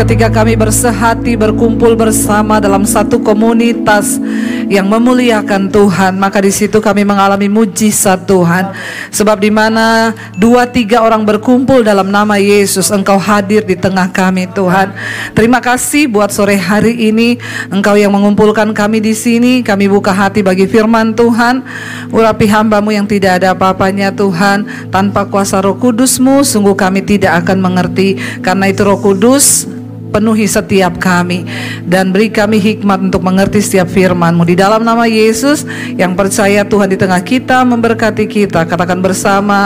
ketika kami bersehati berkumpul bersama dalam satu komunitas yang memuliakan Tuhan, maka di situ kami mengalami mujizat Tuhan. Sebab di mana 2-3 orang berkumpul dalam nama Yesus, Engkau hadir di tengah kami Tuhan. Terima kasih buat sore hari ini, Engkau yang mengumpulkan kami di sini. Kami buka hati bagi firman Tuhan. Urapi hamba-Mu yang tidak ada apa-apanya Tuhan. Tanpa kuasa Roh Kudus-Mu, sungguh kami tidak akan mengerti. Karena itu Roh Kudus, penuhi setiap kami dan beri kami hikmat untuk mengerti setiap firman-Mu. Di dalam nama Yesus, yang percaya Tuhan di tengah kita, memberkati kita. Katakan bersama,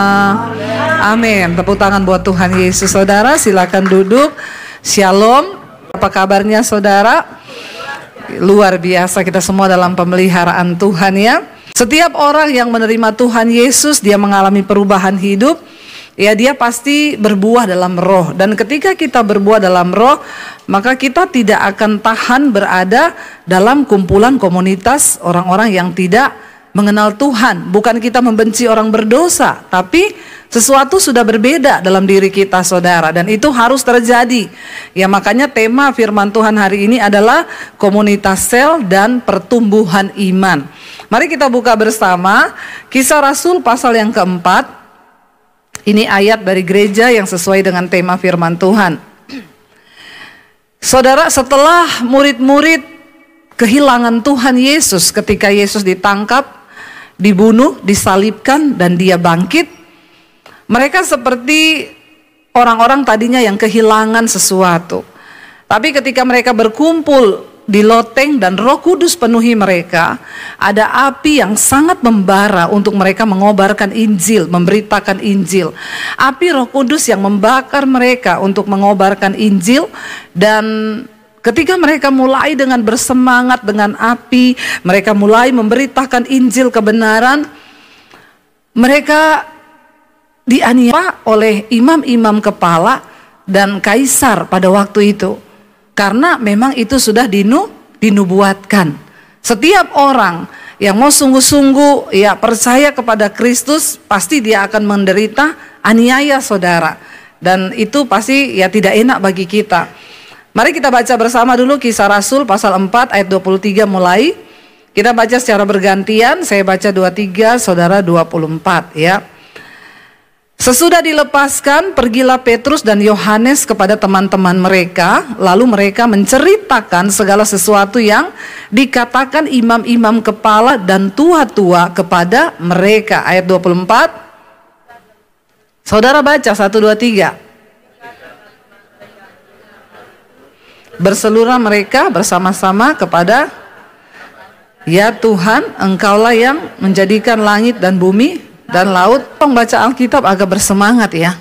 amin. Tepuk tangan buat Tuhan Yesus. Saudara, silakan duduk. Shalom. Apa kabarnya saudara? Luar biasa, kita semua dalam pemeliharaan Tuhan ya. Setiap orang yang menerima Tuhan Yesus, dia mengalami perubahan hidup. Ya, dia pasti berbuah dalam roh. Dan ketika kita berbuah dalam roh, maka kita tidak akan tahan berada dalam kumpulan komunitas orang-orang yang tidak mengenal Tuhan. Bukan kita membenci orang berdosa, tapi sesuatu sudah berbeda dalam diri kita saudara. Dan itu harus terjadi. Ya, makanya tema firman Tuhan hari ini adalah komunitas sel dan pertumbuhan iman. Mari kita buka bersama Kisah Rasul pasal yang keempat. Ini ayat dari gereja yang sesuai dengan tema firman Tuhan. Saudara, setelah murid-murid kehilangan Tuhan Yesus ketika Yesus ditangkap, dibunuh, disalibkan, dan dia bangkit, mereka seperti orang-orang tadinya yang kehilangan sesuatu. Tapi ketika mereka berkumpul di loteng dan Roh Kudus penuhi mereka, ada api yang sangat membara untuk mereka mengobarkan Injil, memberitakan Injil. Api Roh Kudus yang membakar mereka untuk mengobarkan Injil. Dan ketika mereka mulai dengan bersemangat dengan api, mereka mulai memberitakan Injil kebenaran, mereka dianiaya oleh imam-imam kepala dan kaisar pada waktu itu. Karena memang itu sudah dinubuatkan. Setiap orang yang mau sungguh-sungguh ya percaya kepada Kristus, pasti dia akan menderita aniaya saudara. Dan itu pasti ya tidak enak bagi kita. Mari kita baca bersama dulu Kisah Rasul pasal 4 ayat 23 mulai. Kita baca secara bergantian, saya baca 23, saudara 24 ya. Sesudah dilepaskan, pergilah Petrus dan Yohanes kepada teman-teman mereka. Lalu mereka menceritakan segala sesuatu yang dikatakan imam-imam kepala dan tua-tua kepada mereka. Ayat 24. Saudara baca 1, 2, 3. Berseluruh mereka bersama-sama kepada, ya Tuhan, Engkaulah yang menjadikan langit dan bumi dan laut. Pembaca Alkitab agak bersemangat ya.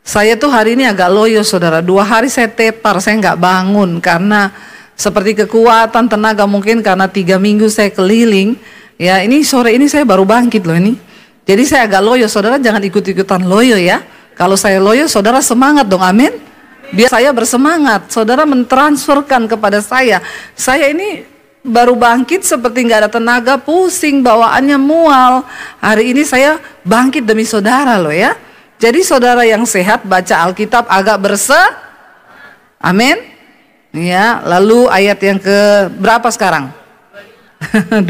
Saya tuh hari ini agak loyo saudara. 2 hari saya tepar, saya nggak bangun karena seperti kekuatan tenaga, mungkin karena 3 minggu saya keliling. Ya, ini sore ini saya baru bangkit loh ini. Jadi saya agak loyo, saudara jangan ikut-ikutan loyo ya. Kalau saya loyo, saudara semangat dong, amin. Biar saya bersemangat, saudara mentransferkan kepada saya ini baru bangkit seperti nggak ada tenaga, pusing, bawaannya mual. Hari ini saya bangkit demi saudara loh ya. Jadi saudara yang sehat baca Alkitab agak amin. Ya, lalu ayat yang ke berapa sekarang? 25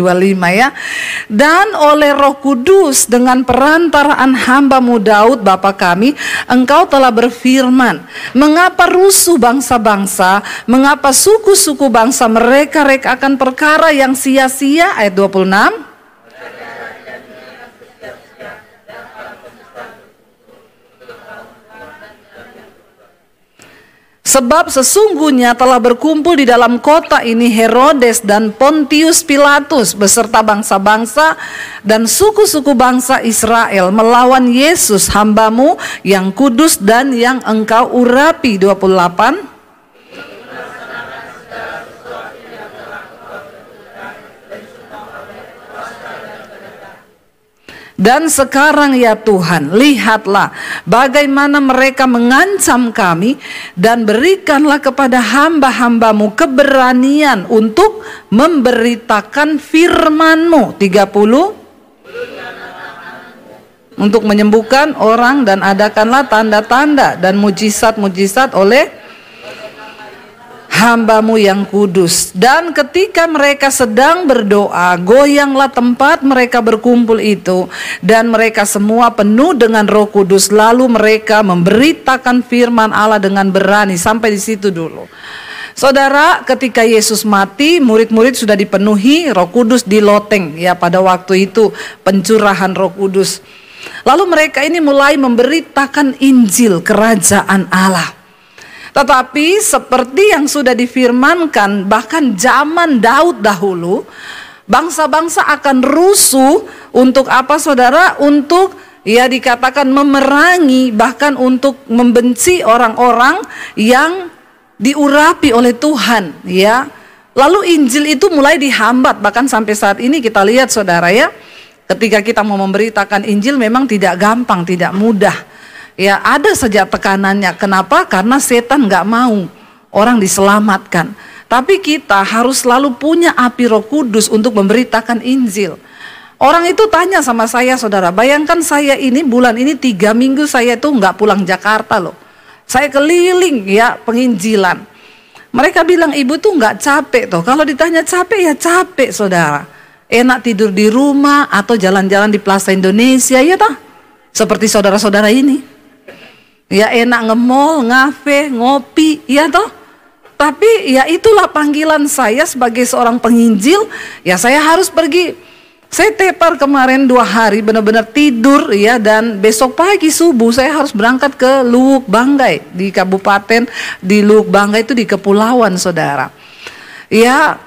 ya. Dan oleh Roh Kudus dengan perantaraan hamba-Mu Daud Bapa kami, Engkau telah berfirman, mengapa rusuh bangsa-bangsa, mengapa suku-suku bangsa mereka-reka akan perkara yang sia-sia. Ayat 26. Sebab sesungguhnya telah berkumpul di dalam kota ini Herodes dan Pontius Pilatus beserta bangsa-bangsa dan suku-suku bangsa Israel melawan Yesus hamba-Mu yang kudus dan yang Engkau urapi. 28. Dan sekarang ya Tuhan, lihatlah bagaimana mereka mengancam kami, dan berikanlah kepada hamba-hamba-Mu keberanian untuk memberitakan firman-Mu. 30. Untuk menyembuhkan orang, dan adakanlah tanda-tanda dan mujizat-mujizat oleh Hamba-Mu yang kudus. Dan ketika mereka sedang berdoa, goyanglah tempat mereka berkumpul itu, dan mereka semua penuh dengan Roh Kudus. Lalu mereka memberitakan firman Allah dengan berani. Sampai di situ dulu. Saudara, ketika Yesus mati, murid-murid sudah dipenuhi Roh Kudus di loteng. Ya, pada waktu itu pencurahan Roh Kudus. Lalu mereka ini mulai memberitakan Injil Kerajaan Allah. Tetapi seperti yang sudah difirmankan, bahkan zaman Daud dahulu, bangsa-bangsa akan rusuh untuk apa saudara? Untuk ya dikatakan memerangi, bahkan untuk membenci orang-orang yang diurapi oleh Tuhan, ya. Lalu Injil itu mulai dihambat, bahkan sampai saat ini kita lihat saudara ya, ketika kita mau memberitakan Injil memang tidak gampang, tidak mudah. Ya, ada saja tekanannya. Kenapa? Karena setan nggak mau orang diselamatkan. Tapi kita harus selalu punya api Roh Kudus untuk memberitakan Injil. Orang itu tanya sama saya, saudara, bayangkan saya ini bulan ini 3 minggu saya itu nggak pulang Jakarta loh. Saya keliling ya penginjilan. Mereka bilang, ibu tuh nggak capek toh. Kalau ditanya capek ya capek saudara. Enak tidur di rumah atau jalan-jalan di Plaza Indonesia ya toh. Seperti saudara-saudara ini. Ya enak nge-mall, ngafe, ngopi, ya toh. Tapi ya itulah panggilan saya sebagai seorang penginjil. Ya saya harus pergi. Saya tepar kemarin 2 hari benar-benar tidur ya. Dan besok pagi subuh saya harus berangkat ke Luwuk Banggai. Di kabupaten di Luwuk Banggai itu di kepulauan saudara. Ya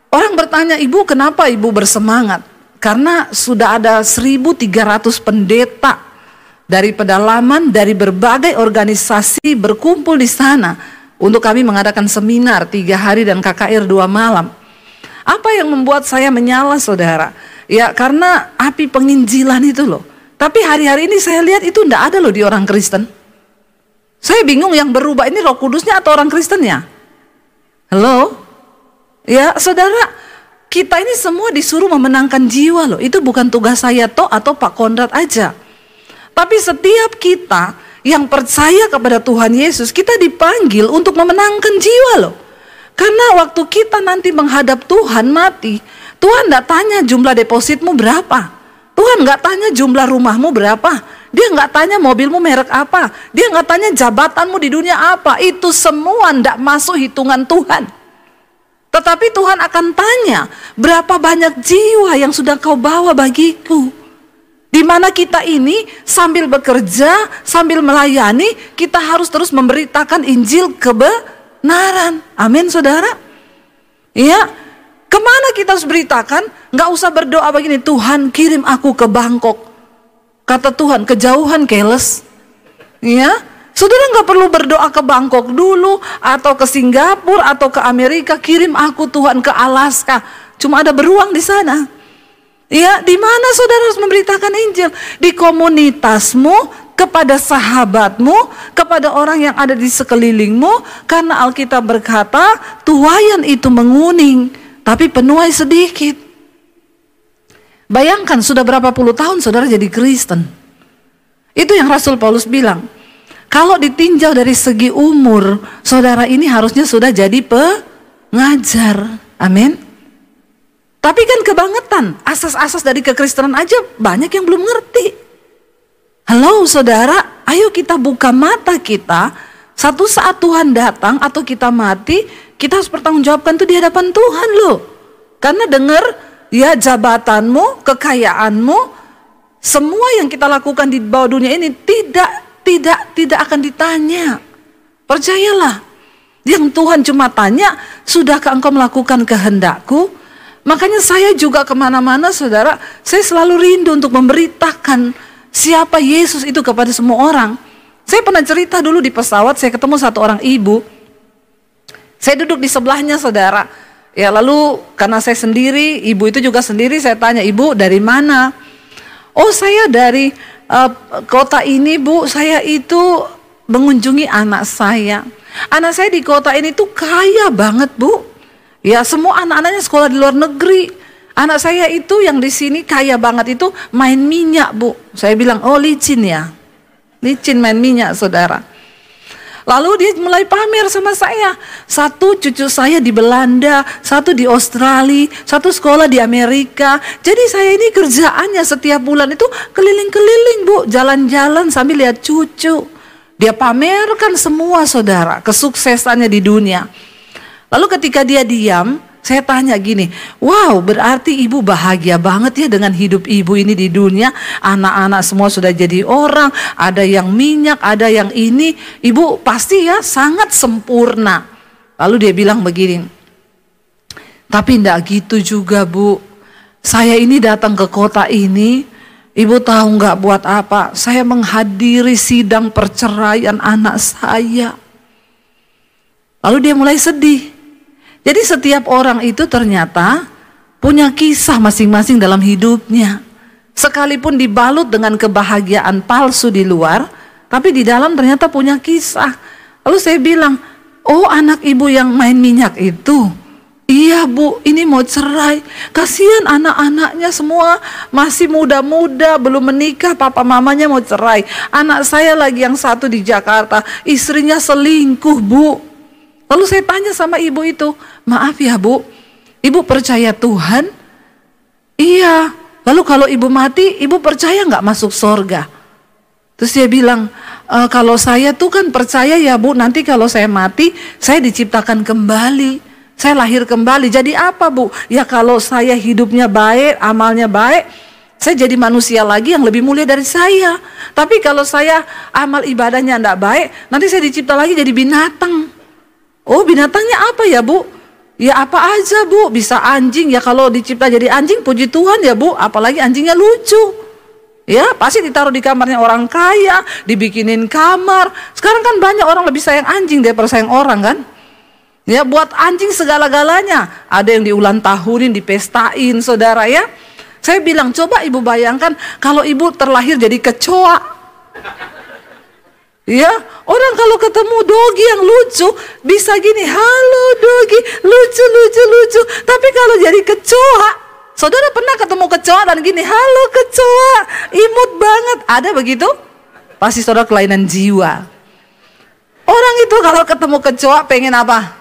orang bertanya, ibu kenapa ibu bersemangat? Karena sudah ada 1.300 pendeta dari pedalaman, dari berbagai organisasi berkumpul di sana untuk kami mengadakan seminar 3 hari dan KKR 2 malam. Apa yang membuat saya menyala saudara? Ya karena api penginjilan itu loh. Tapi hari-hari ini saya lihat itu tidak ada loh di orang Kristen. Saya bingung yang berubah ini Roh Kudusnya atau orang Kristennya? Halo? Ya saudara, kita ini semua disuruh memenangkan jiwa loh. Itu bukan tugas saya toh atau Pak Konrad aja. Tapi setiap kita yang percaya kepada Tuhan Yesus, kita dipanggil untuk memenangkan jiwa loh. Karena waktu kita nanti menghadap Tuhan mati, Tuhan tidak tanya jumlah depositmu berapa. Tuhan nggak tanya jumlah rumahmu berapa. Dia nggak tanya mobilmu merek apa. Dia nggak tanya jabatanmu di dunia apa. Itu semua tidak masuk hitungan Tuhan. Tetapi Tuhan akan tanya, berapa banyak jiwa yang sudah kau bawa bagiku. Di mana kita ini sambil bekerja, sambil melayani, kita harus terus memberitakan Injil kebenaran. Amin saudara. Ya, kemana kita harus beritakan? Nggak usah berdoa begini, Tuhan kirim aku ke Bangkok. Kata Tuhan, kejauhan keles. Ya, saudara nggak perlu berdoa ke Bangkok dulu, atau ke Singapura, atau ke Amerika. Kirim aku Tuhan ke Alaska. Cuma ada beruang di sana. Ya, di mana saudara harus memberitakan Injil? Di komunitasmu, kepada sahabatmu, kepada orang yang ada di sekelilingmu. Karena Alkitab berkata, tuaian itu menguning, tapi penuai sedikit. Bayangkan sudah berapa puluh tahun saudara jadi Kristen. Itu yang Rasul Paulus bilang. Kalau ditinjau dari segi umur, saudara ini harusnya sudah jadi pengajar. Amin. Tapi kan kebangetan, asas-asas dari kekristenan aja banyak yang belum ngerti. Halo saudara, ayo kita buka mata kita. Satu saat Tuhan datang atau kita mati, kita harus bertanggungjawabkan itu di hadapan Tuhan loh. Karena dengar ya jabatanmu, kekayaanmu, semua yang kita lakukan di bawah dunia ini tidak akan ditanya. Percayalah, yang Tuhan cuma tanya, sudahkah engkau melakukan kehendakku? Makanya saya juga kemana-mana saudara, saya selalu rindu untuk memberitakan siapa Yesus itu kepada semua orang. Saya pernah cerita dulu di pesawat, saya ketemu satu orang ibu. Saya duduk di sebelahnya saudara. Ya lalu karena saya sendiri, ibu itu juga sendiri, saya tanya, ibu dari mana? Oh saya dari kota ini bu, saya itu mengunjungi anak saya. Anak saya di kota ini tuh kaya banget bu. Ya semua anak-anaknya sekolah di luar negeri. Anak saya itu yang di sini kaya banget itu main minyak bu. Saya bilang oh licin ya. Licin main minyak saudara. Lalu dia mulai pamer sama saya. Satu cucu saya di Belanda, satu di Australia, satu sekolah di Amerika. Jadi saya ini kerjaannya setiap bulan itu keliling-keliling Bu, jalan-jalan sambil lihat cucu. Dia pamerkan semua saudara, kesuksesannya di dunia. Lalu ketika dia diam, saya tanya gini, wow berarti ibu bahagia banget ya dengan hidup ibu ini di dunia. Anak-anak semua sudah jadi orang, ada yang minyak, ada yang ini. Ibu pasti ya sangat sempurna. Lalu dia bilang begini, tapi enggak gitu juga Bu. Saya ini datang ke kota ini, ibu tahu nggak buat apa? Saya menghadiri sidang perceraian anak saya. Lalu dia mulai sedih. Jadi setiap orang itu ternyata punya kisah masing-masing dalam hidupnya. Sekalipun dibalut dengan kebahagiaan palsu di luar, tapi di dalam ternyata punya kisah. Lalu saya bilang, oh anak ibu yang main minyak itu? Iya Bu, ini mau cerai. Kasihan anak-anaknya semua masih muda-muda, belum menikah, papa mamanya mau cerai. Anak saya lagi yang satu di Jakarta, istrinya selingkuh Bu. Lalu saya tanya sama ibu itu, maaf ya Bu, ibu percaya Tuhan? Iya. Lalu kalau ibu mati, ibu percaya nggak masuk surga? Terus dia bilang, kalau saya tuh kan percaya ya Bu, nanti kalau saya mati, saya diciptakan kembali. Saya lahir kembali. Jadi apa Bu? Ya kalau saya hidupnya baik, amalnya baik, saya jadi manusia lagi yang lebih mulia dari saya. Tapi kalau saya amal ibadahnya enggak baik, nanti saya dicipta lagi jadi binatang. Oh binatangnya apa ya Bu? Ya apa aja Bu, bisa anjing ya, kalau dicipta jadi anjing puji Tuhan ya Bu, apalagi anjingnya lucu. Ya pasti ditaruh di kamarnya orang kaya, dibikinin kamar. Sekarang kan banyak orang lebih sayang anjing daripada sayang orang kan. Ya buat anjing segala-galanya, ada yang diulang tahunin, dipestain saudara ya. Saya bilang coba ibu bayangkan kalau ibu terlahir jadi kecoa. Ya, orang kalau ketemu dogi yang lucu bisa gini, halo dogi, lucu, lucu, lucu. Tapi kalau jadi kecoa, saudara pernah ketemu kecoa dan gini, halo kecoa, imut banget. Ada begitu? Pasti saudara kelainan jiwa. Orang itu kalau ketemu kecoa pengen apa?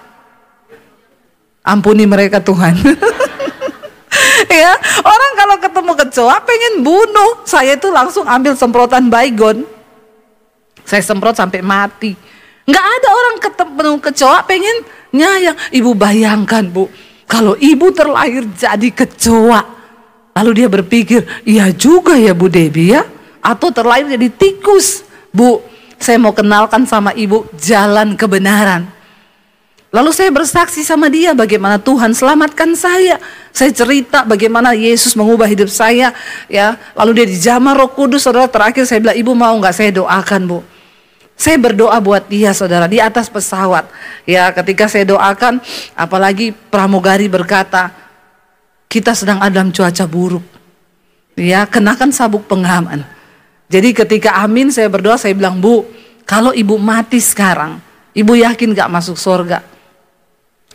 Ampuni mereka Tuhan. Ya, orang kalau ketemu kecoa pengen bunuh. Saya itu langsung ambil semprotan baygon. Saya semprot sampai mati. Nggak ada orang ketemu kecoa pengen nyayang. Ibu bayangkan Bu, kalau ibu terlahir jadi kecoa, lalu dia berpikir, iya juga ya Bu Debbie ya. Atau terlahir jadi tikus. Bu, saya mau kenalkan sama ibu jalan kebenaran. Lalu saya bersaksi sama dia bagaimana Tuhan selamatkan saya. Saya cerita bagaimana Yesus mengubah hidup saya ya. Lalu dia dijamah Roh Kudus. Saudara, terakhir saya bilang, ibu mau nggak saya doakan Bu? Saya berdoa buat dia saudara di atas pesawat. Ya ketika saya doakan, apalagi pramugari berkata, kita sedang ada dalam cuaca buruk. Ya kenakan sabuk pengaman. Jadi ketika amin saya berdoa, saya bilang, Bu, kalau ibu mati sekarang, ibu yakin gak masuk surga?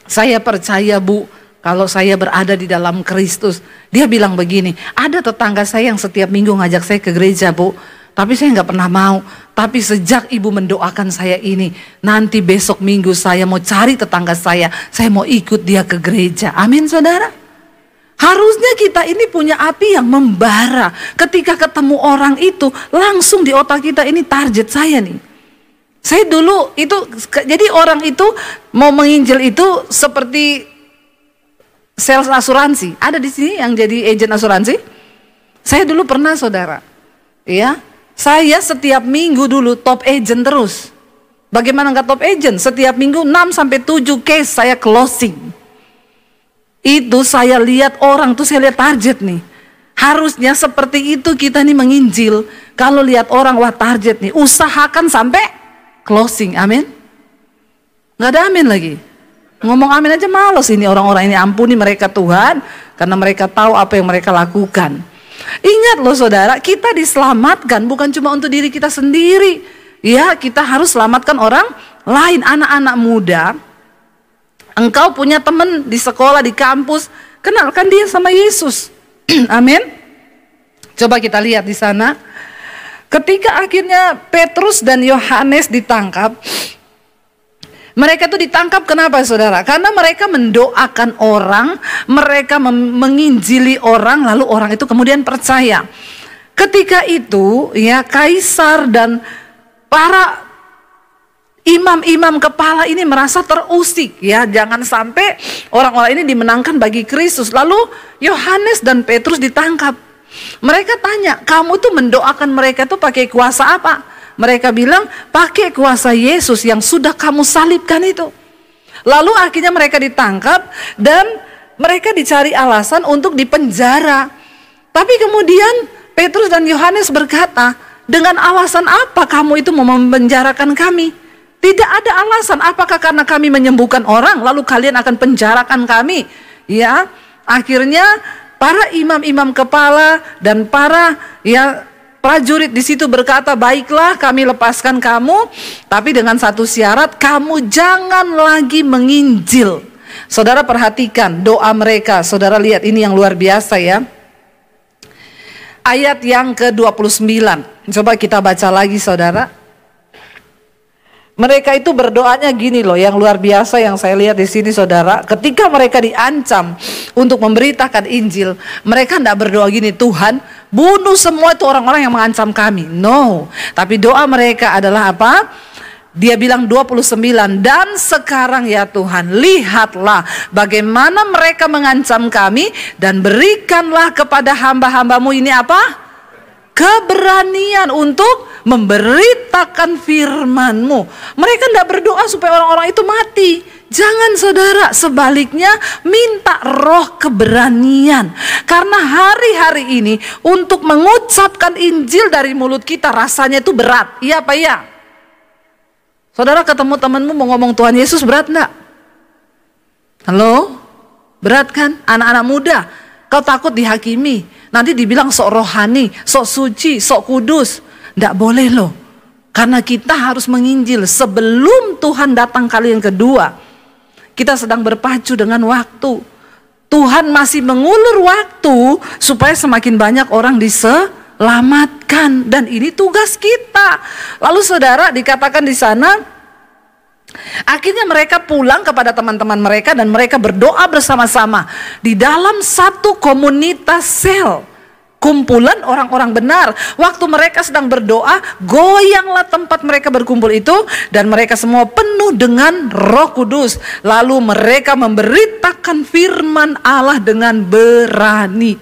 Saya percaya Bu, kalau saya berada di dalam Kristus. Dia bilang begini, ada tetangga saya yang setiap minggu ngajak saya ke gereja Bu, tapi saya nggak pernah mau. Tapi sejak ibu mendoakan saya ini, nanti besok minggu saya mau cari tetangga saya mau ikut dia ke gereja. Amin saudara. Harusnya kita ini punya api yang membara. Ketika ketemu orang itu, langsung di otak kita ini target saya nih. Saya dulu itu, jadi orang itu mau menginjil itu seperti sales asuransi. Ada di sini yang jadi agen asuransi? Saya dulu pernah saudara. Ya, saya setiap minggu dulu top agent terus. Bagaimana nggak top agent? Setiap minggu 6-7 case saya closing. Itu saya lihat orang tuh, saya lihat target nih. Harusnya seperti itu kita nih menginjil. Kalau lihat orang, wah target nih, usahakan sampai closing. Amin. Nggak ada amin lagi. Ngomong amin aja malas ini orang-orang ini. Ampuni mereka Tuhan, karena mereka tahu apa yang mereka lakukan. Ingat loh saudara, kita diselamatkan bukan cuma untuk diri kita sendiri. Ya, kita harus selamatkan orang lain. Anak-anak muda, engkau punya teman di sekolah, di kampus, kenalkan dia sama Yesus. Amin. Coba kita lihat di sana. Ketika akhirnya Petrus dan Yohanes ditangkap, Mereka itu ditangkap kenapa saudara? Karena mereka mendoakan orang, mereka menginjili orang, lalu orang itu kemudian percaya. Ketika itu ya kaisar dan para imam-imam kepala ini merasa terusik ya, jangan sampai orang-orang ini dimenangkan bagi Kristus. Lalu Yohanes dan Petrus ditangkap. Mereka tanya, kamu tuh mendoakan mereka tuh pakai kuasa apa? Mereka bilang, pakai kuasa Yesus yang sudah kamu salibkan itu. Lalu akhirnya mereka ditangkap dan mereka dicari alasan untuk dipenjara. Tapi kemudian Petrus dan Yohanes berkata, dengan alasan apa kamu itu mau memenjarakan kami? Tidak ada alasan. Apakah karena kami menyembuhkan orang lalu kalian akan penjarakan kami? Ya, akhirnya para imam-imam kepala dan para prajurit di situ berkata, baiklah kami lepaskan kamu, tapi dengan satu syarat, kamu jangan lagi menginjil. Saudara perhatikan doa mereka. Saudara lihat ini yang luar biasa ya. Ayat yang ke-29. Coba kita baca lagi saudara. Mereka itu berdoanya gini loh, yang luar biasa yang saya lihat di sini saudara. Ketika mereka diancam untuk memberitakan Injil, mereka tidak berdoa gini, Tuhan bunuh semua itu orang-orang yang mengancam kami. No, tapi doa mereka adalah apa? Dia bilang 29, dan sekarang ya Tuhan, lihatlah bagaimana mereka mengancam kami, dan berikanlah kepada hamba-hambamu ini apa? Keberanian untuk memberitakan firman-Mu. Mereka tidak berdoa supaya orang-orang itu mati. Jangan saudara, sebaliknya minta roh keberanian. Karena hari-hari ini untuk mengucapkan Injil dari mulut kita rasanya itu berat. Iya apa iya? Saudara ketemu temanmu mau ngomong Tuhan Yesus berat enggak? Halo? Berat kan? Anak-anak muda, kau takut dihakimi. Nanti dibilang sok rohani, sok suci, sok kudus. Tidak boleh loh. Karena kita harus menginjil sebelum Tuhan datang kali yang kedua. Kita sedang berpacu dengan waktu. Tuhan masih mengulur waktu supaya semakin banyak orang diselamatkan. Dan ini tugas kita. Lalu saudara dikatakan di sana, akhirnya mereka pulang kepada teman-teman mereka dan mereka berdoa bersama-sama di dalam satu komunitas sel, kumpulan orang-orang benar. Waktu mereka sedang berdoa, goyanglah tempat mereka berkumpul itu dan mereka semua penuh dengan Roh Kudus. Lalu mereka memberitakan firman Allah dengan berani.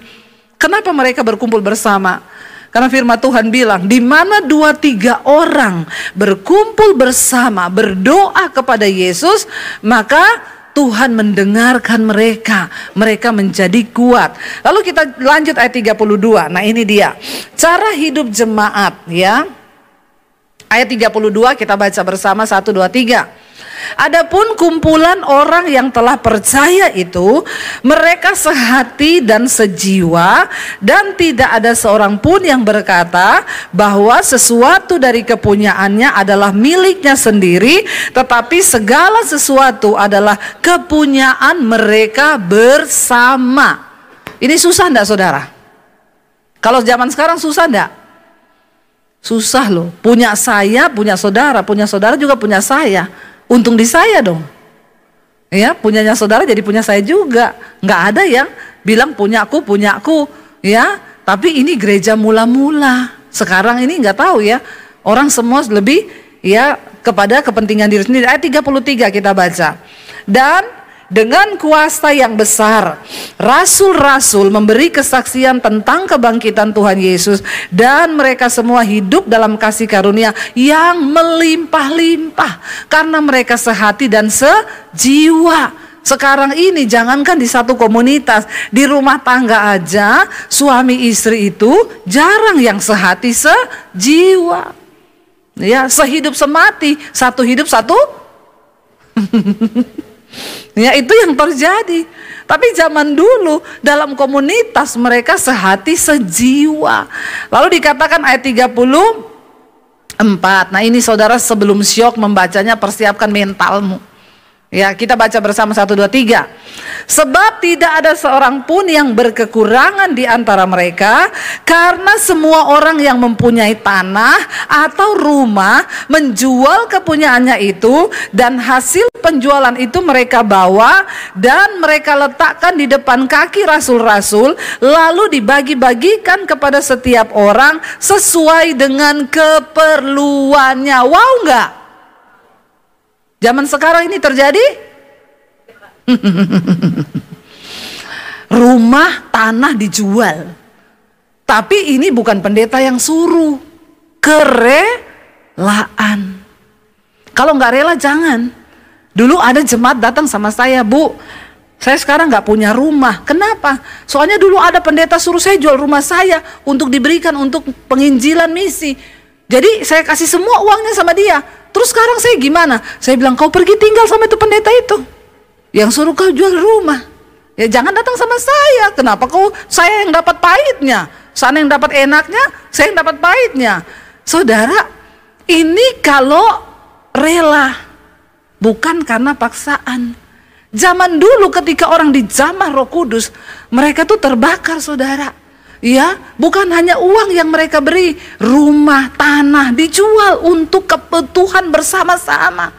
Kenapa mereka berkumpul bersama? Karena firman Tuhan bilang, di mana 2-3 orang berkumpul bersama, berdoa kepada Yesus, maka Tuhan mendengarkan mereka. Mereka menjadi kuat. Lalu kita lanjut ayat 32. Nah ini dia. Cara hidup jemaat ya. Ayat 32 kita baca bersama 1, 2, 3. Adapun kumpulan orang yang telah percaya itu, mereka sehati dan sejiwa, dan tidak ada seorang pun yang berkata bahwa sesuatu dari kepunyaannya adalah miliknya sendiri, tetapi segala sesuatu adalah kepunyaan mereka bersama. Ini susah enggak saudara? Kalau zaman sekarang susah enggak? Susah loh. Punya saya, punya saudara juga punya saya. Untung di saya dong. Ya, punyanya saudara jadi punya saya juga. Nggak ada yang bilang punyaku, ya. Tapi ini gereja mula-mula. Sekarang ini nggak tahu ya. Orang semua lebih ya kepada kepentingan diri sendiri. Ayat 33 kita baca. Dan dengan kuasa yang besar, rasul-rasul memberi kesaksian tentang kebangkitan Tuhan Yesus, dan mereka semua hidup dalam kasih karunia yang melimpah-limpah karena mereka sehati dan sejiwa. Sekarang ini jangankan di satu komunitas, di rumah tangga aja suami istri itu jarang yang sehati sejiwa. Ya, sehidup semati, satu hidup satu. Ya itu yang terjadi. Tapi zaman dulu dalam komunitas mereka sehati sejiwa. Lalu dikatakan ayat 34. Nah ini saudara sebelum syok membacanya persiapkan mentalmu. Ya, kita baca bersama 1, 2, 3. Sebab tidak ada seorang pun yang berkekurangan di antara mereka, karena semua orang yang mempunyai tanah atau rumah menjual kepunyaannya itu, dan hasil penjualan itu mereka bawa dan mereka letakkan di depan kaki rasul-rasul, lalu dibagi-bagikan kepada setiap orang sesuai dengan keperluannya. Wow, enggak? Zaman sekarang ini terjadi? Rumah, tanah dijual. Tapi ini bukan pendeta yang suruh. Kerelaan. Kalau nggak rela jangan. Dulu ada jemaat datang sama saya, Bu, saya sekarang nggak punya rumah. Kenapa? Soalnya dulu ada pendeta suruh saya jual rumah saya untuk diberikan untuk penginjilan misi. Jadi saya kasih semua uangnya sama dia. Terus sekarang saya gimana? Saya bilang, kau pergi tinggal sama itu pendeta itu yang suruh kau jual rumah. Ya jangan datang sama saya. Kenapa saya yang dapat pahitnya? Sana yang dapat enaknya, saya yang dapat pahitnya. Saudara, ini kalau rela, bukan karena paksaan. Zaman dulu ketika orang dijamah Roh Kudus, mereka tuh terbakar, saudara. Ya, bukan hanya uang yang mereka beri, rumah, tanah dijual untuk kebutuhan bersama-sama.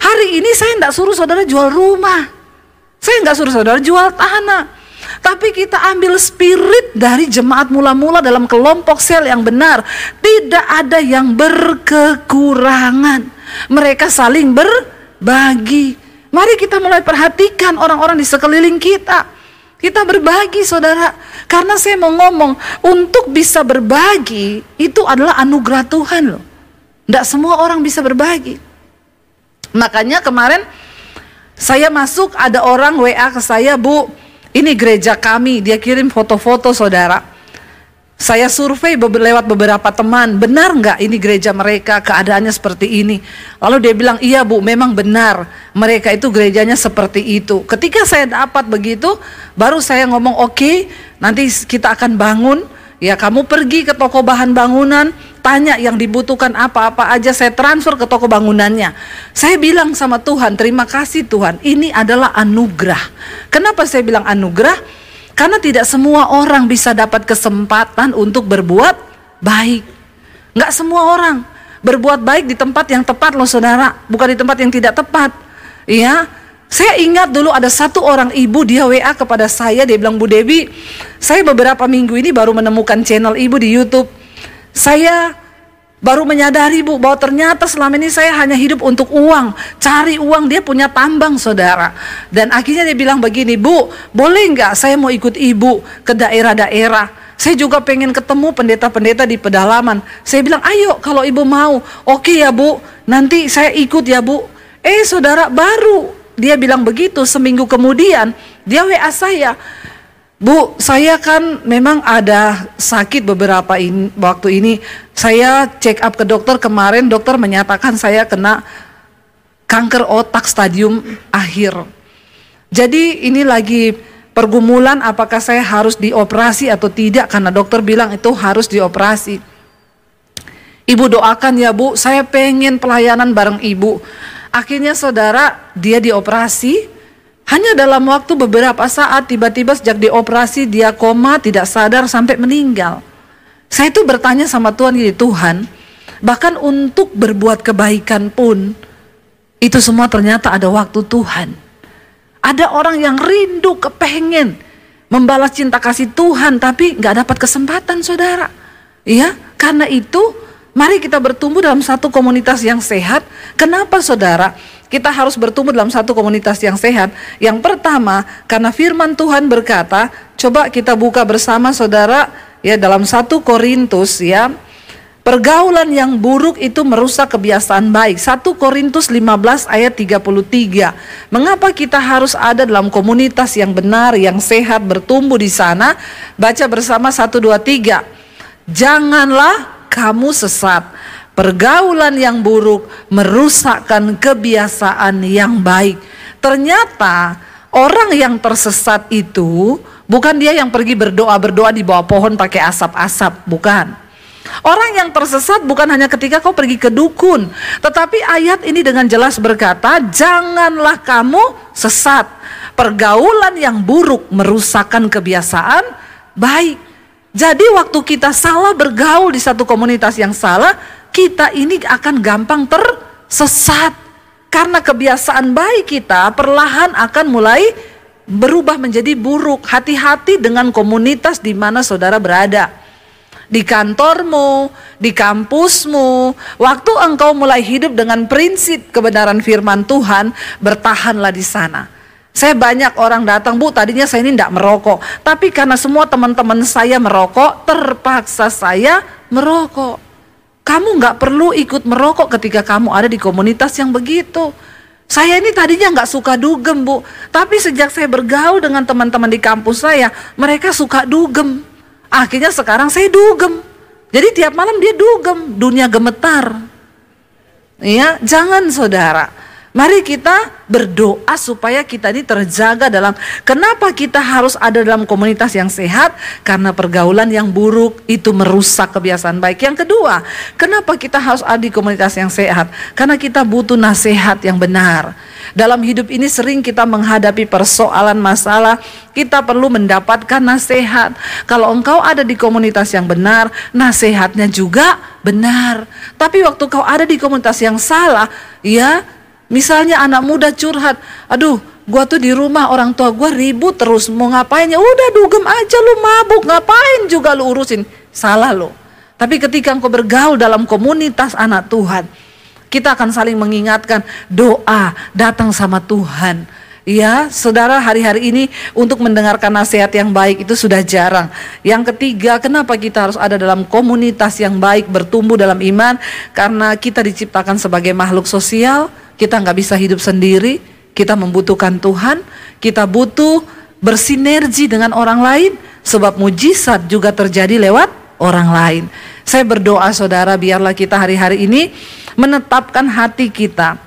Hari ini saya tidak suruh saudara jual rumah, saya nggak suruh saudara jual tanah, tapi kita ambil spirit dari jemaat mula-mula dalam kelompok sel yang benar. Tidak ada yang berkekurangan, mereka saling berbagi. Mari kita mulai perhatikan orang-orang di sekeliling kita. Kita berbagi, saudara. Karena saya mau ngomong, untuk bisa berbagi itu adalah anugerah Tuhan loh. Tidak semua orang bisa berbagi. Makanya kemarin saya masuk, ada orang WA ke saya, Bu, ini gereja kami. Dia kirim foto-foto, saudara. Saya survei lewat beberapa teman, benar nggak ini gereja mereka keadaannya seperti ini? Lalu dia bilang, iya Bu, memang benar, mereka itu gerejanya seperti itu. Ketika saya dapat begitu, baru saya ngomong, oke, nanti kita akan bangun. Ya, kamu pergi ke toko bahan bangunan, tanya yang dibutuhkan apa-apa aja, saya transfer ke toko bangunannya. Saya bilang sama Tuhan, terima kasih Tuhan, ini adalah anugerah. Kenapa saya bilang anugerah? Karena tidak semua orang bisa dapat kesempatan untuk berbuat baik. Nggak semua orang berbuat baik di tempat yang tepat loh, saudara, bukan di tempat yang tidak tepat. Iya, saya ingat dulu ada satu orang ibu, dia WA kepada saya, dia bilang, Bu Debbie, saya beberapa minggu ini baru menemukan channel ibu di YouTube. Saya baru menyadari, Bu, bahwa ternyata selama ini saya hanya hidup untuk uang, cari uang. Dia punya tambang, saudara. Dan akhirnya dia bilang begini, Bu, boleh nggak saya mau ikut ibu ke daerah-daerah? Saya juga pengen ketemu pendeta-pendeta di pedalaman. Saya bilang, ayo kalau ibu mau. Oke ya Bu, nanti saya ikut ya Bu. Saudara, baru dia bilang begitu, seminggu kemudian dia WA saya, Bu, saya kan memang ada sakit beberapa waktu ini. Saya check up ke dokter kemarin, dokter menyatakan saya kena kanker otak stadium akhir. Jadi ini lagi pergumulan apakah saya harus dioperasi atau tidak, karena dokter bilang itu harus dioperasi. Ibu doakan ya Bu, saya pengen pelayanan bareng ibu. Akhirnya saudara, dia dioperasi. Hanya dalam waktu beberapa saat, tiba-tiba sejak dioperasi dia koma, tidak sadar sampai meninggal. Saya itu bertanya sama Tuhan, gini, Tuhan, bahkan untuk berbuat kebaikan pun, itu semua ternyata ada waktu Tuhan. Ada orang yang rindu, kepengen membalas cinta kasih Tuhan, tapi nggak dapat kesempatan, saudara. Ya, karena itu, mari kita bertumbuh dalam satu komunitas yang sehat. Kenapa, saudara? Kita harus bertumbuh dalam satu komunitas yang sehat. Yang pertama, karena firman Tuhan berkata, coba kita buka bersama saudara, ya, dalam 1 Korintus, ya. Pergaulan yang buruk itu merusak kebiasaan baik. 1 Korintus 15 ayat 33. Mengapa kita harus ada dalam komunitas yang benar, yang sehat, bertumbuh di sana? Baca bersama 1, 2, 3. Janganlah kamu sesat. Pergaulan yang buruk merusakkan kebiasaan yang baik. Ternyata orang yang tersesat itu bukan dia yang pergi berdoa-berdoa di bawah pohon pakai asap-asap, bukan. Orang yang tersesat bukan hanya ketika kau pergi ke dukun, tetapi ayat ini dengan jelas berkata, janganlah kamu sesat. Pergaulan yang buruk merusakkan kebiasaan baik. Jadi waktu kita salah bergaul di satu komunitas yang salah, kita ini akan gampang tersesat. Karena kebiasaan baik kita perlahan akan mulai berubah menjadi buruk. Hati-hati dengan komunitas di mana saudara berada. Di kantormu, di kampusmu, waktu engkau mulai hidup dengan prinsip kebenaran firman Tuhan, bertahanlah di sana. Saya banyak orang datang, Bu, tadinya saya ini tidak merokok, tapi karena semua teman-teman saya merokok, terpaksa saya merokok. Kamu nggak perlu ikut merokok ketika kamu ada di komunitas yang begitu. Saya ini tadinya nggak suka dugem, Bu, tapi sejak saya bergaul dengan teman-teman di kampus saya, mereka suka dugem. Akhirnya sekarang saya dugem. Jadi tiap malam dia dugem, dunia gemetar. Ya, jangan saudara. Mari kita berdoa supaya kita ini terjaga dalam, kenapa kita harus ada dalam komunitas yang sehat? Karena pergaulan yang buruk itu merusak kebiasaan baik. Yang kedua, kenapa kita harus ada di komunitas yang sehat? Karena kita butuh nasihat yang benar. Dalam hidup ini sering kita menghadapi persoalan masalah, kita perlu mendapatkan nasihat. Kalau engkau ada di komunitas yang benar, nasihatnya juga benar. Tapi waktu kau ada di komunitas yang salah, ya, misalnya anak muda curhat, aduh gua tuh di rumah orang tua gua ribut terus, mau ngapain ya udah dugem aja, lu mabuk ngapain juga lu urusin. Salah lo. Tapi ketika engkau bergaul dalam komunitas anak Tuhan, kita akan saling mengingatkan, doa datang sama Tuhan. Ya, saudara, hari-hari ini untuk mendengarkan nasihat yang baik itu sudah jarang. Yang ketiga, kenapa kita harus ada dalam komunitas yang baik, bertumbuh dalam iman? Karena kita diciptakan sebagai makhluk sosial. Kita nggak bisa hidup sendiri, kita membutuhkan Tuhan, kita butuh bersinergi dengan orang lain, sebab mujizat juga terjadi lewat orang lain. Saya berdoa saudara, biarlah kita hari-hari ini menetapkan hati kita,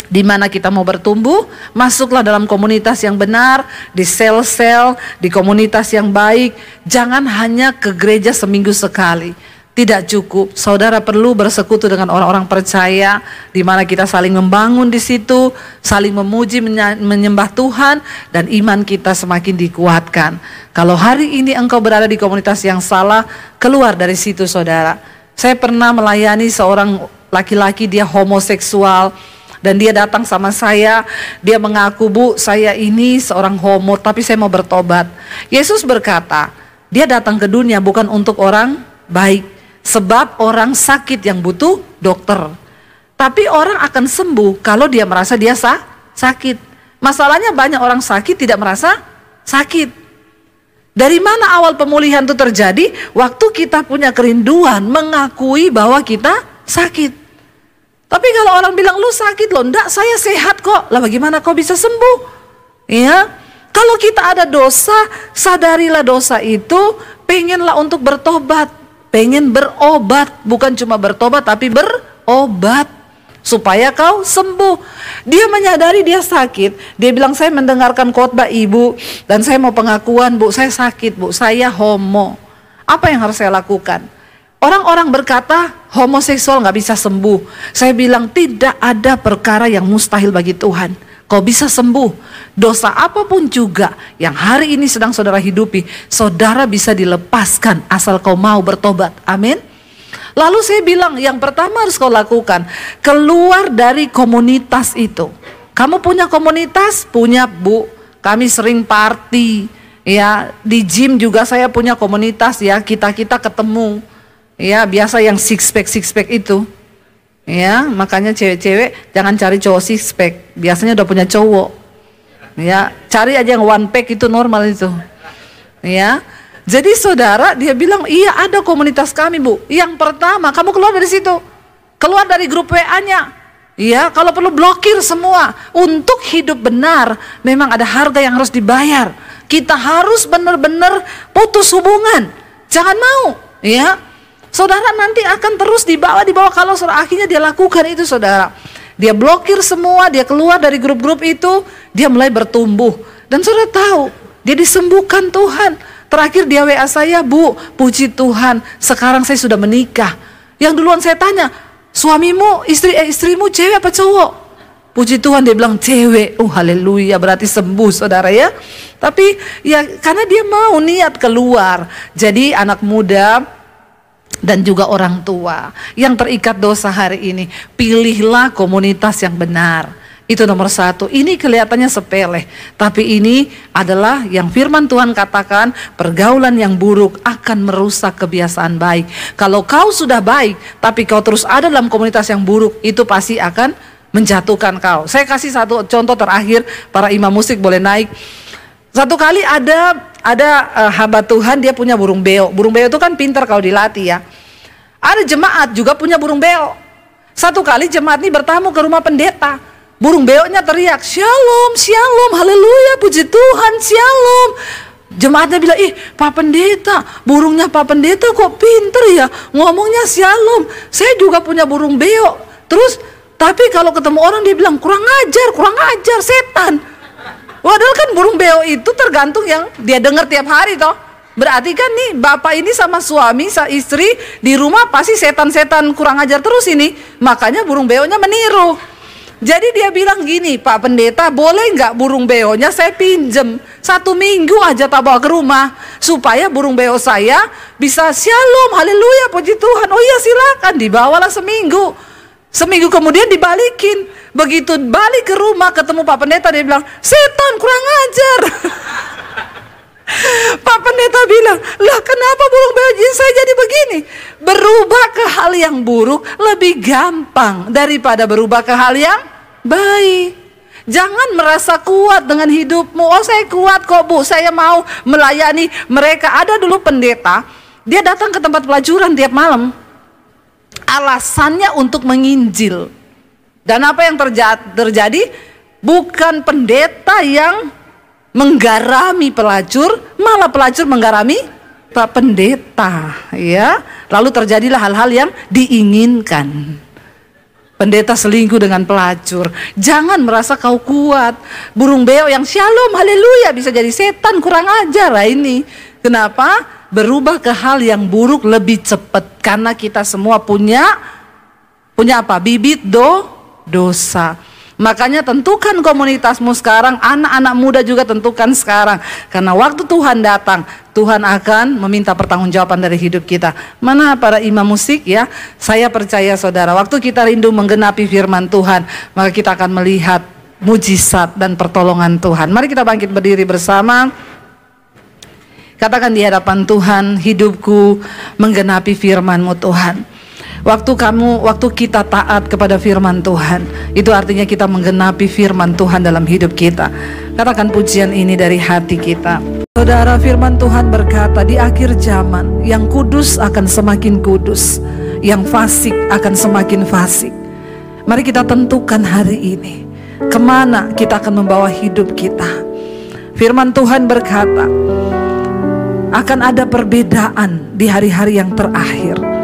di mana kita mau bertumbuh, masuklah dalam komunitas yang benar, di sel-sel, di komunitas yang baik. Jangan hanya ke gereja seminggu sekali. Tidak cukup, saudara perlu bersekutu dengan orang-orang percaya, di mana kita saling membangun di situ, saling memuji, menyembah Tuhan, dan iman kita semakin dikuatkan. Kalau hari ini engkau berada di komunitas yang salah, keluar dari situ saudara. Saya pernah melayani seorang laki-laki, dia homoseksual, dan dia datang sama saya, dia mengaku, Bu, saya ini seorang homo, tapi saya mau bertobat. Yesus berkata, dia datang ke dunia bukan untuk orang baik, sebab orang sakit yang butuh dokter. Tapi orang akan sembuh kalau dia merasa dia sakit. Masalahnya banyak orang sakit tidak merasa sakit. Dari mana awal pemulihan itu terjadi? Waktu kita punya kerinduan mengakui bahwa kita sakit. Tapi kalau orang bilang lu sakit loh, enggak, saya sehat kok. Lah bagaimana kau bisa sembuh? Ya, kalau kita ada dosa, sadarilah dosa itu, pengenlah untuk bertobat. Pengen berobat, bukan cuma bertobat tapi berobat supaya kau sembuh. Dia menyadari dia sakit. Dia bilang, saya mendengarkan khotbah ibu dan saya mau pengakuan, Bu, saya sakit, Bu, saya homo. Apa yang harus saya lakukan? Orang-orang berkata homoseksual nggak bisa sembuh. Saya bilang tidak ada perkara yang mustahil bagi Tuhan. Kau bisa sembuh. Dosa apapun juga yang hari ini sedang saudara hidupi, saudara bisa dilepaskan asal kau mau bertobat. Amin. Lalu saya bilang, yang pertama harus kau lakukan, keluar dari komunitas itu. Kamu punya komunitas? Punya, Bu. Kami sering party. Ya, di gym juga saya punya komunitas ya, kita-kita ketemu. Ya, biasa yang six pack itu. Ya, makanya cewek-cewek jangan cari cowok six pack, biasanya udah punya cowok. Ya, cari aja yang one pack, itu normal itu. Ya, jadi saudara, dia bilang, iya ada komunitas kami, Bu. Yang pertama, kamu keluar dari situ, keluar dari grup WA-nya. Ya, kalau perlu blokir semua. Untuk hidup benar, memang ada harga yang harus dibayar. Kita harus benar-benar putus hubungan. Jangan mau, ya. Saudara nanti akan terus dibawa kalau saudara akhirnya dia lakukan itu saudara. Dia blokir semua, dia keluar dari grup-grup itu, dia mulai bertumbuh. Dan saudara tahu, dia disembuhkan Tuhan. Terakhir dia WA saya, Bu, puji Tuhan, sekarang saya sudah menikah. Yang duluan saya tanya, suamimu, istrimu cewek apa cowok? Puji Tuhan dia bilang cewek. Haleluya, berarti sembuh saudara ya. Tapi ya karena dia mau niat keluar. Jadi anak muda dan juga orang tua yang terikat dosa hari ini, pilihlah komunitas yang benar. Itu nomor satu. Ini kelihatannya sepele, tapi ini adalah yang firman Tuhan katakan, pergaulan yang buruk akan merusak kebiasaan baik. Kalau kau sudah baik, tapi kau terus ada dalam komunitas yang buruk, itu pasti akan menjatuhkan kau. Saya kasih satu contoh terakhir, para imam musik boleh naik. Satu kali ada hamba Tuhan, dia punya burung beo. Burung beo itu kan pintar kalau dilatih ya. Ada jemaat juga punya burung beo. Satu kali jemaat ini bertamu ke rumah pendeta. Burung beoknya teriak, shalom, shalom, haleluya, puji Tuhan, shalom. Jemaatnya bilang, Pak Pendeta, burungnya Pak Pendeta kok pinter ya, ngomongnya shalom. Saya juga punya burung beok. Terus, tapi kalau ketemu orang dia bilang, kurang ajar, setan. Padahal kan burung beok itu tergantung yang dia dengar tiap hari toh. Berarti kan nih bapak ini sama suami, istri di rumah pasti setan-setan kurang ajar terus ini. Makanya burung beoknya meniru. Jadi dia bilang gini, Pak Pendeta, boleh nggak burung beonya saya pinjem 1 minggu aja tak bawa ke rumah, supaya burung beo saya bisa shalom, haleluya, puji Tuhan. Oh iya silakan, dibawalah seminggu. Seminggu kemudian dibalikin. Begitu balik ke rumah ketemu Pak Pendeta, dia bilang, setan kurang ajar. Pak Pendeta bilang, lah kenapa burung beo saya jadi begini? Berubah ke hal yang buruk lebih gampang daripada berubah ke hal yang baik. Jangan merasa kuat dengan hidupmu. Oh saya kuat kok Bu, saya mau melayani mereka. Ada dulu pendeta, dia datang ke tempat pelacuran tiap malam. Alasannya untuk menginjil. Dan apa yang terjadi? Bukan pendeta yang menggarami pelacur, malah pelacur menggarami Pak Pendeta, ya. Lalu terjadilah hal-hal yang diinginkan. Pendeta selingkuh dengan pelacur. Jangan merasa kau kuat. Burung beo yang shalom, haleluya, bisa jadi setan kurang ajar lah ini. Kenapa? Berubah ke hal yang buruk lebih cepat. Karena kita semua punya apa? Bibit dosa. Makanya tentukan komunitasmu sekarang, anak-anak muda juga tentukan sekarang. Karena waktu Tuhan datang, Tuhan akan meminta pertanggungjawaban dari hidup kita. Mana para imam musik ya? Saya percaya saudara, waktu kita rindu menggenapi firman Tuhan, maka kita akan melihat mujizat dan pertolongan Tuhan. Mari kita bangkit berdiri bersama. Katakan di hadapan Tuhan, hidupku menggenapi firman-Mu Tuhan. Waktu kita taat kepada firman Tuhan, itu artinya kita menggenapi firman Tuhan dalam hidup kita. Katakan pujian ini dari hati kita. Saudara, firman Tuhan berkata, di akhir zaman yang kudus akan semakin kudus, yang fasik akan semakin fasik. Mari kita tentukan hari ini kemana kita akan membawa hidup kita. Firman Tuhan berkata, akan ada perbedaan di hari-hari yang terakhir.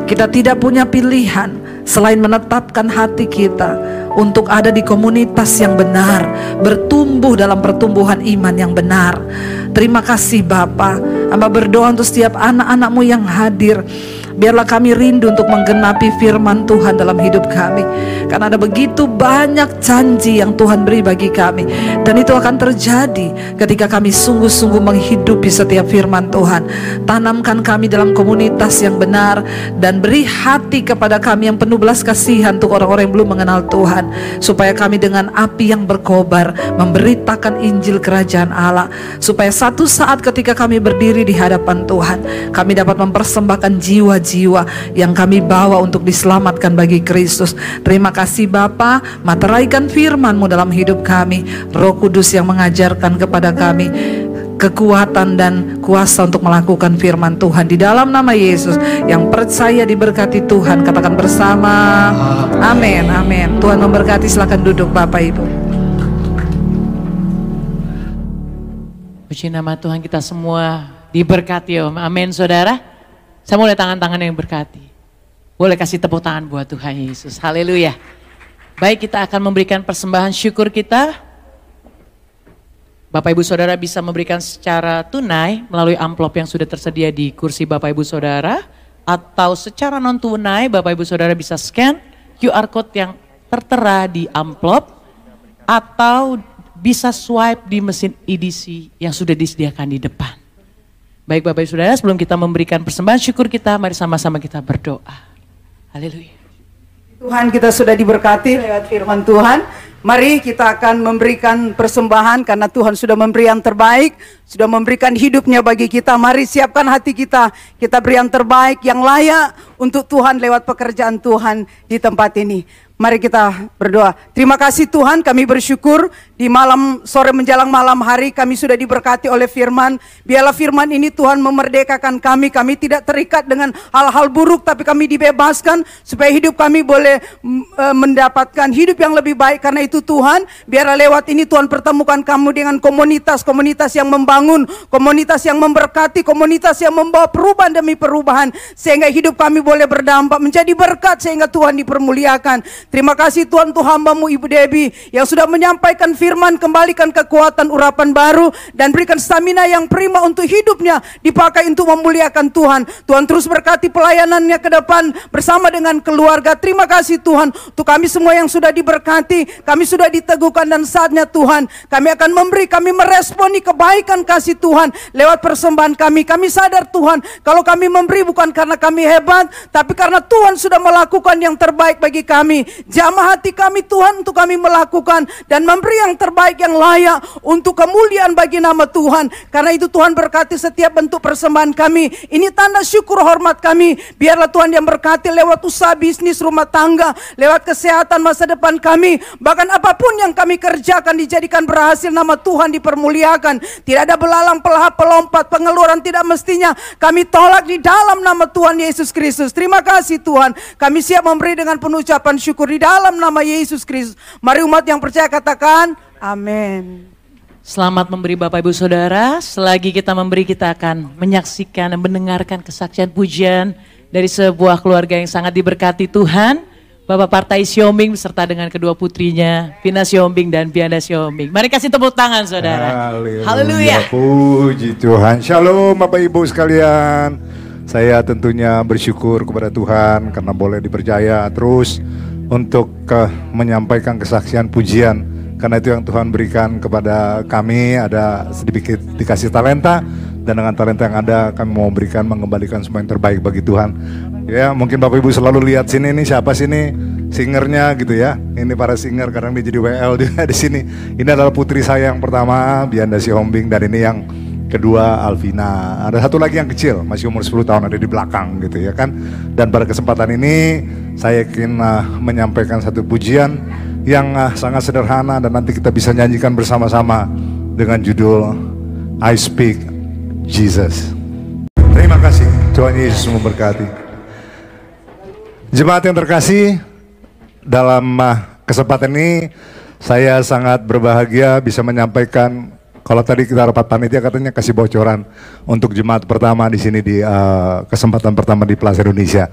Kita tidak punya pilihan selain menetapkan hati kita untuk ada di komunitas yang benar, bertumbuh dalam pertumbuhan iman yang benar. Terima kasih Bapa. Hamba berdoa untuk setiap anak-anak-Mu yang hadir. Biarlah kami rindu untuk menggenapi firman Tuhan dalam hidup kami. Karena ada begitu banyak janji yang Tuhan beri bagi kami. Dan itu akan terjadi ketika kami sungguh-sungguh menghidupi setiap firman Tuhan. Tanamkan kami dalam komunitas yang benar. Dan beri hati kepada kami yang penuh belas kasihan untuk orang-orang yang belum mengenal Tuhan. Supaya kami dengan api yang berkobar memberitakan Injil Kerajaan Allah. Supaya satu saat ketika kami berdiri di hadapan Tuhan, kami dapat mempersembahkan jiwa-jiwa yang kami bawa untuk diselamatkan bagi Kristus. Terima kasih Bapa, materaikan firman-Mu dalam hidup kami. Roh Kudus yang mengajarkan kepada kami kekuatan dan kuasa untuk melakukan firman Tuhan. Di dalam nama Yesus, yang percaya diberkati Tuhan, katakan bersama amin, amin. Tuhan memberkati. Silakan duduk Bapak Ibu. Puji nama Tuhan, kita semua diberkati Om. Amin saudara. Saya mau lihat tangan-tangan yang berkati. Boleh kasih tepuk tangan buat Tuhan Yesus. Haleluya. Baik, kita akan memberikan persembahan syukur kita. Bapak Ibu Saudara bisa memberikan secara tunai melalui amplop yang sudah tersedia di kursi Bapak Ibu Saudara, atau secara non tunai Bapak Ibu Saudara bisa scan QR code yang tertera di amplop, atau bisa swipe di mesin EDC yang sudah disediakan di depan. Baik Bapak Ibu Saudara, sebelum kita memberikan persembahan syukur kita, mari sama-sama kita berdoa. Haleluya. Tuhan, kita sudah diberkati lewat firman Tuhan. Mari kita akan memberikan persembahan karena Tuhan sudah memberi yang terbaik, sudah memberikan hidupnya bagi kita. Mari siapkan hati kita, kita beri yang terbaik, yang layak untuk Tuhan lewat pekerjaan Tuhan di tempat ini. Mari kita berdoa. Terima kasih Tuhan, kami bersyukur di malam sore menjelang malam hari kami sudah diberkati oleh firman. Biarlah firman ini Tuhan memerdekakan kami. Kami tidak terikat dengan hal-hal buruk, tapi kami dibebaskan supaya hidup kami boleh mendapatkan hidup yang lebih baik. Karena itu Tuhan, biarlah lewat ini Tuhan pertemukan kami dengan komunitas-komunitas yang membangun, komunitas yang memberkati, komunitas yang membawa perubahan demi perubahan, sehingga hidup kami boleh berdampak menjadi berkat, sehingga Tuhan dipermuliakan. Terima kasih Tuhan untuk hamba-Mu Ibu Debbie yang sudah menyampaikan firman, kembalikan kekuatan urapan baru dan berikan stamina yang prima untuk hidupnya dipakai untuk memuliakan Tuhan. Tuhan terus berkati pelayanannya ke depan bersama dengan keluarga. Terima kasih Tuhan untuk kami semua yang sudah diberkati, kami sudah diteguhkan, dan saatnya Tuhan kami akan memberi, kami meresponi kebaikan kasih Tuhan lewat persembahan kami. Kami sadar Tuhan kalau kami memberi bukan karena kami hebat, tapi karena Tuhan sudah melakukan yang terbaik bagi kami. Jamah hati kami Tuhan untuk kami melakukan dan memberi yang terbaik, yang layak untuk kemuliaan bagi nama Tuhan. Karena itu Tuhan berkati setiap bentuk persembahan kami. Ini tanda syukur hormat kami. Biarlah Tuhan yang berkati lewat usaha bisnis rumah tangga, lewat kesehatan masa depan kami. Bahkan apapun yang kami kerjakan dijadikan berhasil, nama Tuhan dipermuliakan. Tidak ada belalang, pelahap, pelompat, pengeluaran tidak mestinya kami tolak di dalam nama Tuhan Yesus Kristus. Terima kasih Tuhan. Kami siap memberi dengan penuh ucapan syukur di dalam nama Yesus Kristus. Mari umat yang percaya katakan amin. Selamat memberi Bapak Ibu Saudara. Selagi kita memberi, kita akan menyaksikan dan mendengarkan kesaksian pujian dari sebuah keluarga yang sangat diberkati Tuhan. Bapak Partai Siombing beserta dengan kedua putrinya, Vina Siombing dan Bianda Siombing. Mari kasih tepuk tangan saudara. Haleluya. Puji Tuhan. Shalom Bapak Ibu sekalian. Saya tentunya bersyukur kepada Tuhan karena boleh dipercaya terus untuk menyampaikan kesaksian pujian. Karena itu yang Tuhan berikan kepada kami, ada sedikit dikasih talenta, dan dengan talenta yang ada kami mau berikan, mengembalikan semua yang terbaik bagi Tuhan. Ya mungkin Bapak Ibu selalu lihat sini, ini siapa sini singernya gitu ya. Ini para singer, kadang dia jadi WL juga di sini. Ini adalah putri saya yang pertama, Bianda Siombing, dan ini yang kedua Alvina. Ada satu lagi yang kecil, masih umur 10 tahun, ada di belakang gitu ya kan. Dan pada kesempatan ini saya ingin menyampaikan satu pujian yang sangat sederhana dan nanti kita bisa nyanyikan bersama-sama dengan judul I Speak Jesus. Terima kasih, Tuhan Yesus memberkati. Jemaat yang terkasih, dalam kesempatan ini saya sangat berbahagia bisa menyampaikan. Kalau tadi kita rapat panitia katanya kasih bocoran untuk jemaat pertama di sini di kesempatan pertama di Plaza Indonesia.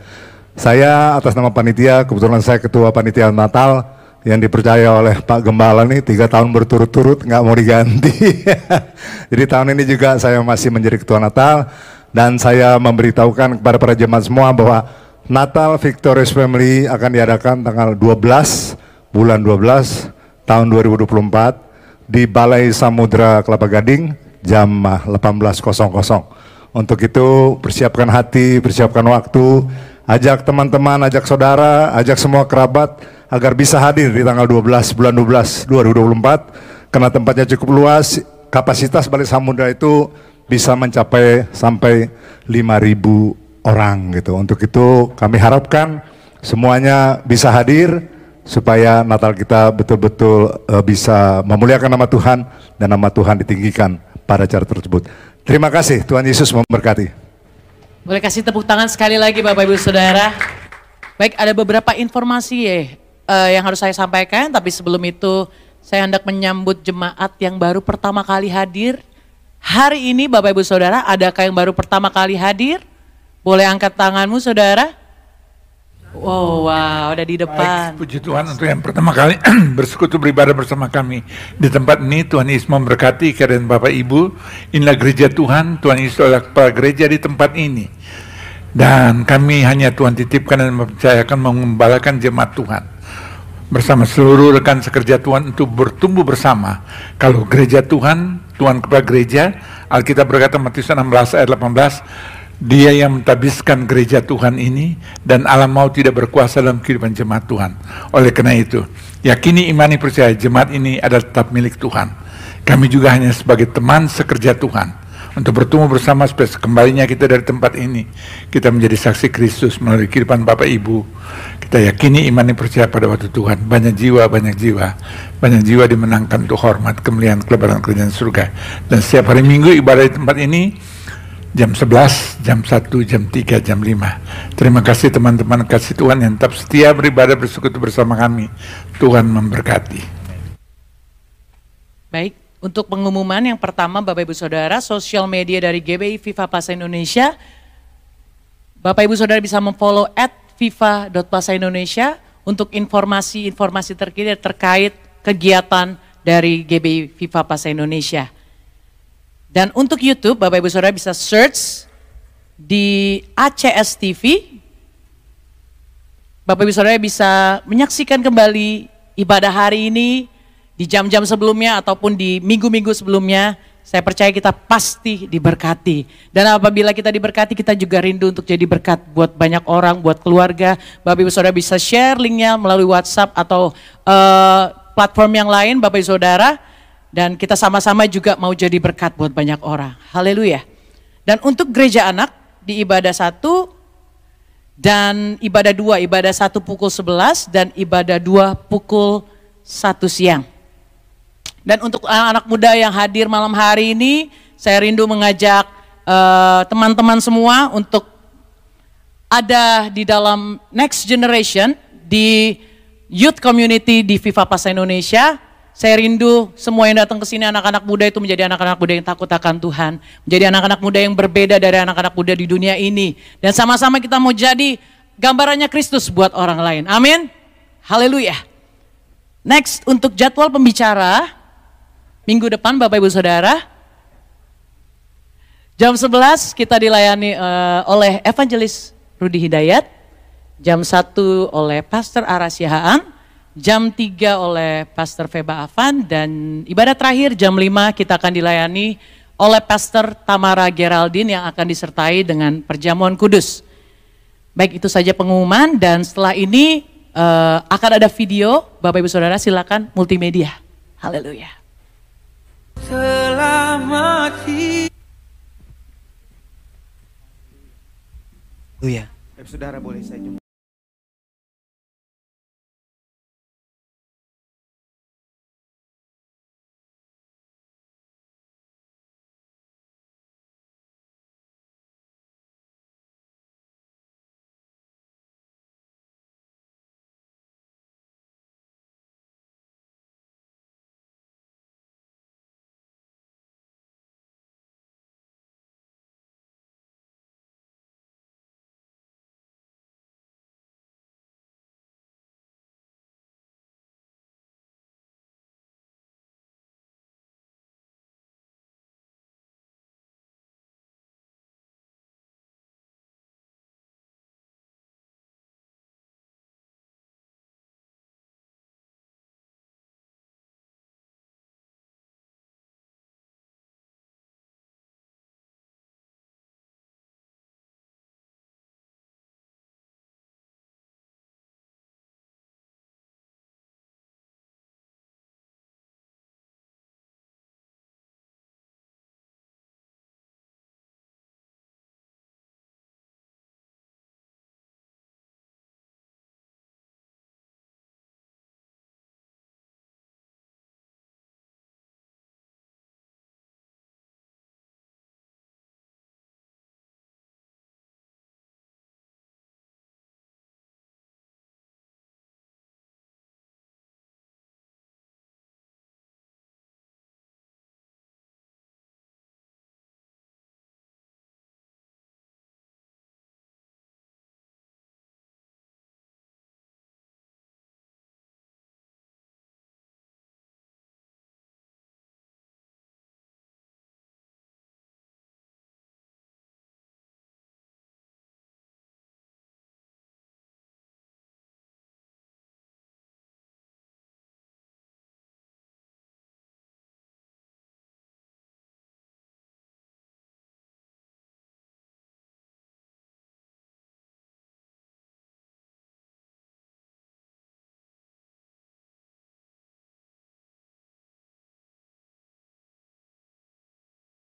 Saya atas nama panitia, kebetulan saya ketua panitia Natal yang dipercaya oleh Pak Gembala nih 3 tahun berturut-turut nggak mau diganti. Jadi tahun ini juga saya masih menjadi ketua Natal, dan saya memberitahukan kepada para jemaat semua bahwa Natal Victorious Family akan diadakan tanggal 12 bulan 12 tahun 2024 di Balai Samudra Kelapa Gading jam 18.00. Untuk itu persiapkan hati, persiapkan waktu, ajak teman-teman, ajak saudara, ajak semua kerabat agar bisa hadir di tanggal 12 bulan 12 2024 karena tempatnya cukup luas. Kapasitas Balai Samudra itu bisa mencapai sampai 5.000 orang gitu. Untuk itu kami harapkan semuanya bisa hadir supaya Natal kita betul-betul bisa memuliakan nama Tuhan dan nama Tuhan ditinggikan pada cara tersebut. Terima kasih, Tuhan Yesus memberkati. Boleh kasih tepuk tangan sekali lagi Bapak Ibu Saudara. Baik, ada beberapa informasi yang harus saya sampaikan, tapi sebelum itu saya hendak menyambut jemaat yang baru pertama kali hadir. Hari ini Bapak Ibu Saudara, adakah yang baru pertama kali hadir? Boleh angkat tanganmu saudara. Wow, ada di depan. Baik, puji Tuhan untuk yang pertama kali bersekutu beribadah bersama kami di tempat ini. Tuhan Yesus memberkati kalian Bapak Ibu. Inilah gereja Tuhan, Tuhan Yesus adalah kepala gereja di tempat ini. Dan kami hanya Tuhan titipkan dan mempercayakan mengembalakan jemaat Tuhan. Bersama seluruh rekan sekerja Tuhan untuk bertumbuh bersama. Kalau gereja Tuhan, Tuhan kepala gereja, Alkitab berkata Matius 16 ayat 18, Dia yang mentabiskan gereja Tuhan ini dan alam maut tidak berkuasa dalam kehidupan jemaat Tuhan. Oleh karena itu, yakini, imani, percaya jemaat ini adalah tetap milik Tuhan. Kami juga hanya sebagai teman sekerja Tuhan untuk bertumbuh bersama supaya kembalinya kita dari tempat ini kita menjadi saksi Kristus melalui kehidupan Bapak Ibu. Kita yakini, imani, percaya pada waktu Tuhan banyak jiwa dimenangkan untuk hormat, kemuliaan, kelebaran kerajaan surga. Dan setiap hari Minggu ibadah di tempat ini jam 11, jam 1, jam 3, jam 5. Terima kasih teman-teman kasih Tuhan yang tetap setia beribadah bersekutu bersama kami. Tuhan memberkati. Baik, untuk pengumuman yang pertama Bapak Ibu Saudara, sosial media dari GBI Viva Pasa Indonesia. Bapak Ibu Saudara bisa memfollow @viva.pasa-indonesia untuk informasi-informasi terkini terkait kegiatan dari GBI Viva Pasa Indonesia. Dan untuk YouTube, Bapak Ibu Saudara bisa search di ACS TV. Bapak Ibu Saudara bisa menyaksikan kembali ibadah hari ini di jam-jam sebelumnya ataupun di minggu-minggu sebelumnya. Saya percaya kita pasti diberkati. Dan apabila kita diberkati, kita juga rindu untuk jadi berkat buat banyak orang, buat keluarga. Bapak Ibu Saudara bisa share linknya melalui WhatsApp atau platform yang lain, Bapak Ibu Saudara. Dan kita sama-sama juga mau jadi berkat buat banyak orang. Haleluya. Dan untuk gereja anak di ibadah 1 dan ibadah 2, ibadah 1 pukul 11 dan ibadah 2 pukul 1 siang. Dan untuk anak-anak muda yang hadir malam hari ini, saya rindu mengajak teman-teman semua untuk ada di dalam next generation di youth community di Viva Pasa Indonesia. Saya rindu semua yang datang ke sini anak-anak muda itu menjadi anak-anak muda yang takut akan Tuhan. Menjadi anak-anak muda yang berbeda dari anak-anak muda di dunia ini. Dan sama-sama kita mau jadi gambarannya Kristus buat orang lain. Amin. Haleluya. Next, untuk jadwal pembicara, minggu depan Bapak Ibu Saudara, jam 11 kita dilayani oleh Evangelis Rudi Hidayat, jam 1 oleh Pastor Arasya Haan, jam 3 oleh Pastor Feba Afan, dan ibadah terakhir jam 5 kita akan dilayani oleh Pastor Tamara Geraldine yang akan disertai dengan perjamuan kudus. Baik, itu saja pengumuman, dan setelah ini akan ada video. Bapak Ibu Saudara silakan multimedia. Haleluya. Selamat hidup. Haleluya. Saudara boleh saya jumpa.